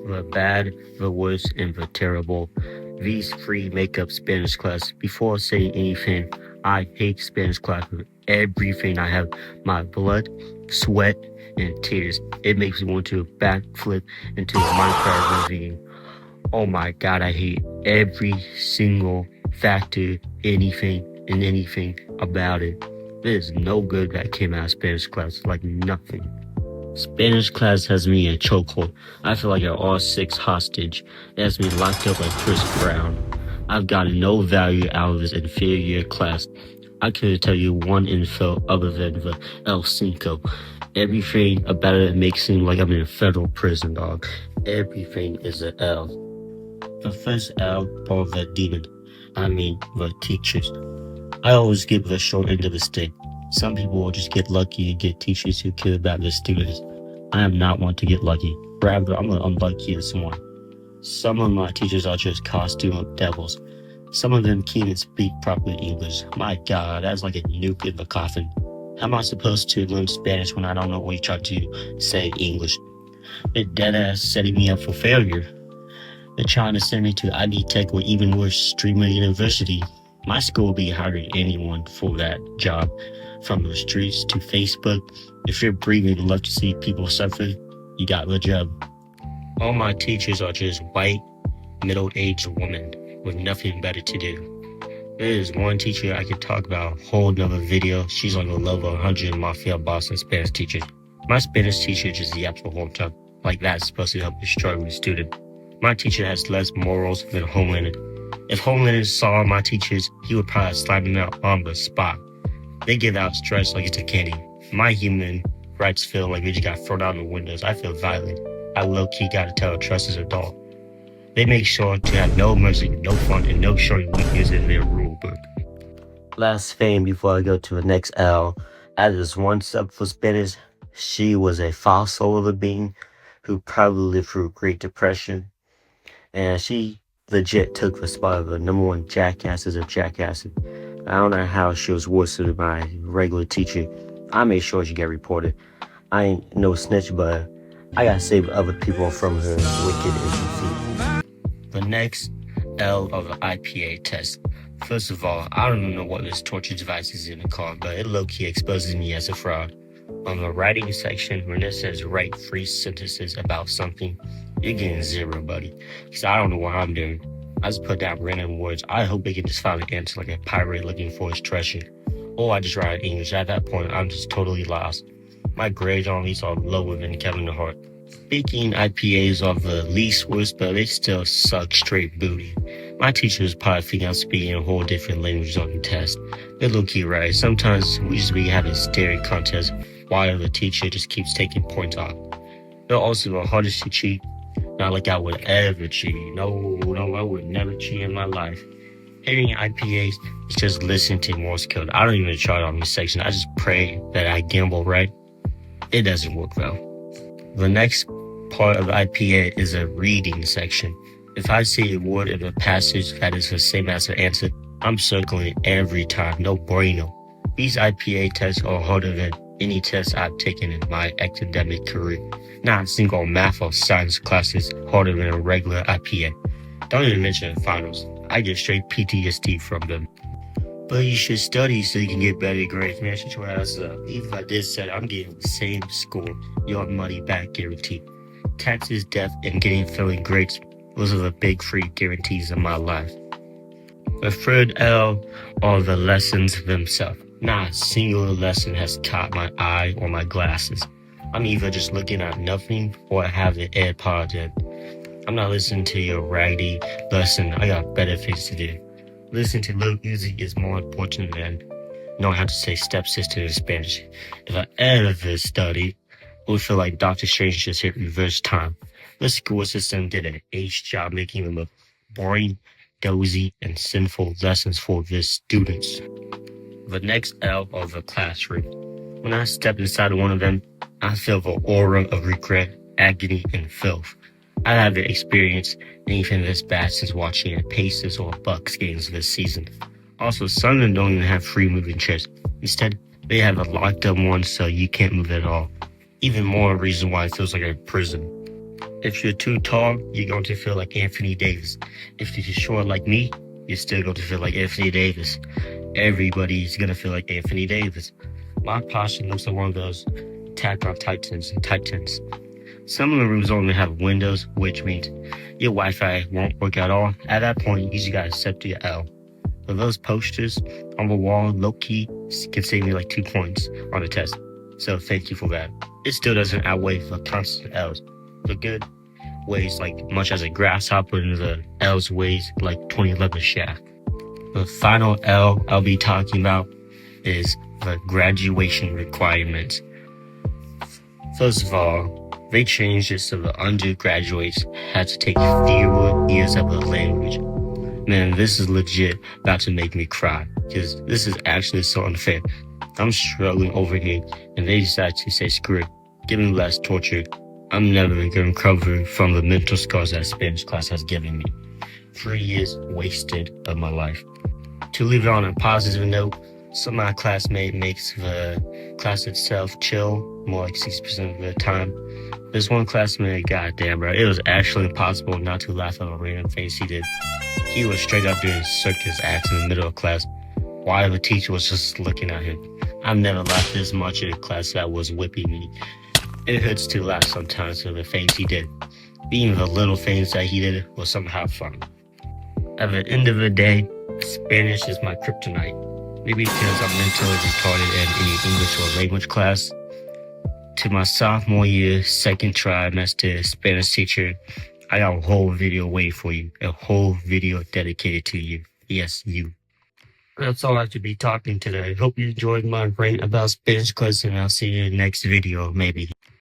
the bad, the worst, and the terrible. These free makeup Spanish class. Before saying anything, I hate Spanish class with everything I have. My blood, sweat, and tears. It makes me want to backflip into a Minecraft ravine. Oh my god, I hate every single factor, anything, and anything about it. There's no good that came out of Spanish class, like nothing. Spanish class has me in a chokehold. I feel like an R6 hostage. It has me locked up like Chris Brown. I've got no value out of this inferior class. I couldn't tell you one info other than the El Cinco. Everything about it makes it seem like I'm in a federal prison, dog. Everything is an L. The first L for the demon. I mean, the teachers. I always give the short end of the stick. Some people will just get lucky and get teachers who care about their students. I am not one to get lucky. Rather, I'm the unluckiest one. Some of my teachers are just costume devils. Some of them can't even speak proper English. My god, that's like a nuke in the coffin. How am I supposed to learn Spanish when I don't know what you try to say English? They're deadass setting me up for failure. They're trying to send me to ID Tech or even worse, Streamer University. My school will be hiring anyone for that job. From the streets to Facebook. If you're breathing and love to see people suffer, you got the job. All my teachers are just white, middle-aged women with nothing better to do. There is one teacher I could talk about a whole nother video. She's on the level 100 Mafia Boston Spanish teachers. My Spanish teacher just yaps the whole time. Like that's supposed to help a struggling student. My teacher has less morals than Homelander. If Homelander saw my teachers, he would probably slap them out on the spot. They give out stress like it's a candy. My human rights feel like we just got thrown out the windows. I feel violent. I low-key gotta tell a trust as a adult. They make sure to have no mercy, no fun, and no showing weakness in their rule book. Last thing before I go to the next L, I just one sub for Spanish. She was a fossil of a being who probably lived through Great Depression. And she legit took the spot of the number one jackasses of jackasses. I don't know how she was worse than my regular teacher. I made sure she got reported. I ain't no snitch, but I gotta save other people from her wicked feet. The next L of the IPA test. First of all, I don't even know what this torture device is in the car, but it low-key exposes me as a fraud. On the writing section, when it says write 3 sentences about something, you're getting 0, buddy. Because I don't know what I'm doing. I just put down random words. I hope they can just find an answer like a pirate looking for his treasure. Or I just write English. At that point, I'm just totally lost. My grades on these are lower than Kevin Hart. Speaking IPAs are the least worst, but they still suck straight booty. My teachers probably think I'm speaking a whole different language on the test. They're low-key right. Sometimes we just be having staring contests while the teacher just keeps taking points off. They're also the hardest to cheat. Not like I would ever cheat. No, I would never cheat in my life. Hating IPAs is just listening to Morse code. I don't even try it on this section. I just pray that I gamble right. It doesn't work though. The next part of IPA is a reading section. If I see a word in a passage that is the same as the answer, I'm circling it every time. No bueno. These IPA tests are harder than any test I've taken in my academic career. Not a single math or science class is harder than a regular IPA. Don't even mention the finals. I get straight PTSD from them. But you should study so you can get better grades. Man, shut your ass up. Even if I did say I'm getting the same score, your money back guarantee. Taxes, death, and getting failing grades. Those are the big 3 guarantees in my life. The third L are the lessons themselves. Not a single lesson has caught my eye or my glasses. I'm either just looking at nothing or I have the AirPods in. I'm not listening to your raggedy lesson. I got better things to do. Listening to Lil Uzi is more important than knowing how to say stepsister in Spanish. If I ever studied, it would feel like Dr. Strange just hit reverse time. The school system did an ace job making them look boring, dozy, and sinful lessons for their students. The next L of the classroom. When I step inside one of them, I feel the aura of regret, agony, and filth. I haven't experienced anything this bad since watching a Pacers or Bucks games this season. Also, some of them don't even have free moving chairs. Instead, they have a locked up one so you can't move at all. Even more reason why it feels like a prison. If you're too tall, you're going to feel like Anthony Davis. If you're short like me, you're still going to feel like Anthony Davis. Everybody's going to feel like Anthony Davis. My posture looks like one of those Attack on Titans. Some of the rooms only have windows, which means your Wi-Fi won't work at all. At that point, you just gotta accept your L. But those posters on the wall, low-key, can save me like 2 points on the test. So thank you for that. It still doesn't outweigh the constant L's. The good weighs like much as a grasshopper, and the L's weighs like 2011 shaft. The final L I'll be talking about is the graduation requirements. First of all, they changed it so the undergraduates had to take fewer years of the language. Man, this is legit about to make me cry, because this is actually so unfair. I'm struggling over here, and they decide to say, screw it, give me less torture. I'm never going to recover from the mental scars that Spanish class has given me. 3 years wasted of my life. To leave it on a positive note, some of my classmates makes the class itself chill more like 60% of the time. This one classmate, goddamn, bro, it was actually impossible not to laugh at a random face he did. He was straight up doing circus acts in the middle of class while the teacher was just looking at him. I've never laughed this much in a class that was whipping me. It hurts to laugh sometimes at the things he did. Even the little things that he did was somehow fun. At the end of the day, Spanish is my kryptonite. Maybe because I'm mentally retarded in any English or language class. To my sophomore year, second trimester Spanish teacher, I got a whole video waiting for you. A whole video dedicated to you. Yes, you. That's all I have to be talking today. Hope you enjoyed my rant about Spanish class, and I'll see you in the next video, maybe.